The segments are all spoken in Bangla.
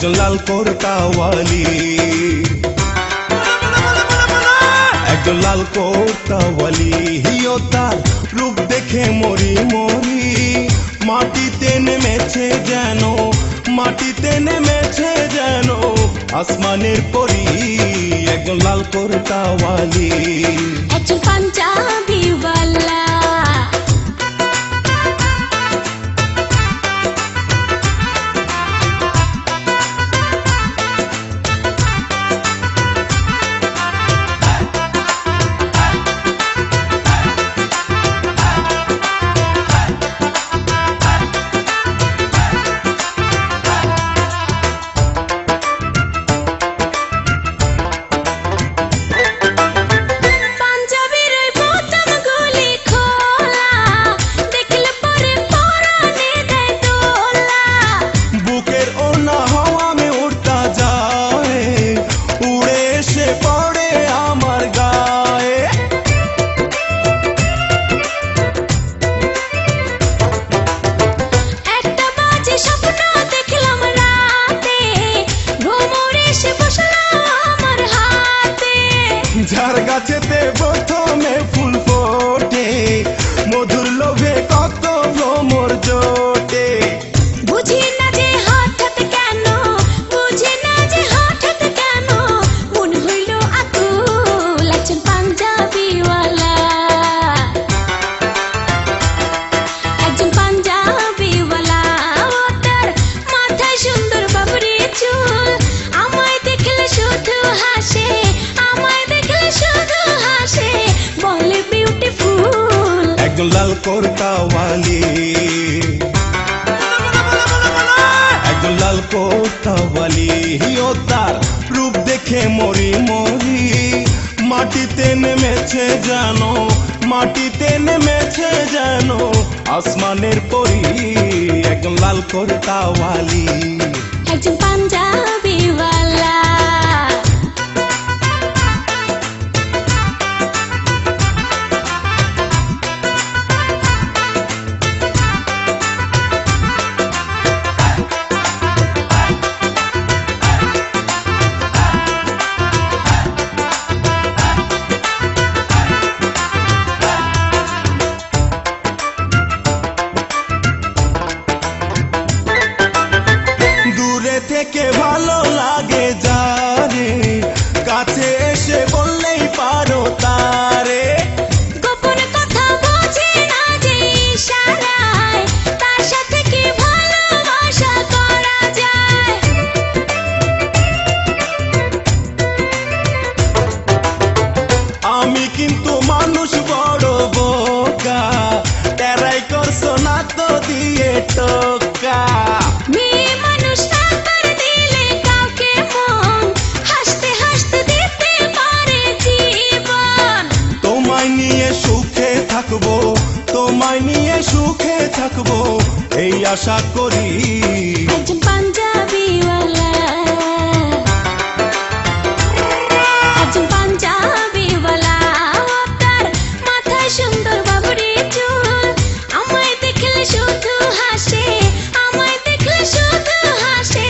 একজন লাল কোর্তাওয়ালি, একজন লাল কোর্তাওয়ালি। হিও তার রূপ দেখে মরি মরি, মাটিতে নেমেছে যেন, মাটিতে নেমেছে যেন আসমানের পরি। একজন লাল কোর্তাওয়ালি, একজন পাঞ্জাবিওয়ালা, যার গাছেতে প্রথমে ফুল ফোটে, মধুর লোভে কত ভ্রমর জোটে। বুঝি না যে হঠাৎ কেন, বুঝি না যে হঠাৎ কেন মন হইল আকুল। একজন পাঞ্জাবিওয়ালা, একজন পাঞ্জাবিওয়ালা, ও তার মাথায় সুন্দর বাবরি চুল, আমায় দেখলে শুধু হাসে, আমায় দেখলে শুধু হাসে, বলে বিউটিফুল। একজন লাল কোর্তাওয়ালি, একজন লাল কোর্তাওয়ালি। হিও তার রূপ দেখে মরি মরি, মাটিতে নেমেছে যেন, মাটিতে নেমেছে যেন আসমানের পরি। একজন লাল কোর্তাওয়ালি, একজন পাঞ্জাবিওয়ালা। থেকে ভালো লাগে যারে, কাছে এসে বললেই পারো তারে। গোপন কথা বোঝে না যে ইশারায়, তার সাথে কি ভালোবাসা করা যায়। আমি কিন্তু মানুষ বড় বোকা, টেরাই করছো না তো দিয়ে টোকা। মেয়ে মানুষ না করে দিলে কাউকে মন, হাসতে হাসতে দিতে পারে জীবন। তোমায় নিয়ে সুখে থাকবো, তোমায় নিয়ে সুখে থাকবো এই আশা করি। একজন পাঞ্জাবিওয়ালা, একজন পাঞ্জাবিওয়ালা, ও তার মাথায় সুন্দর বাবরি চুল, আমায় দেখলে শুধু হাসে, আমায় দেখলে শুধু হাসে,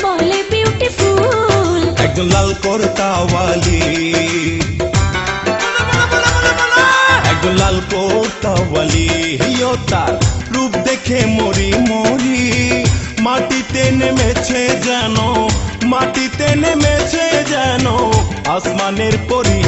বলে বিউটিফুল। একজন লাল কোর্তাওয়ালি, একজন লাল কোর্তাওয়ালি। হিও তার রূপ দেখে মরি মরি, মাটিতে নেমেছে যেন, মাটিতে নেমেছে যেন আসমানের পরি।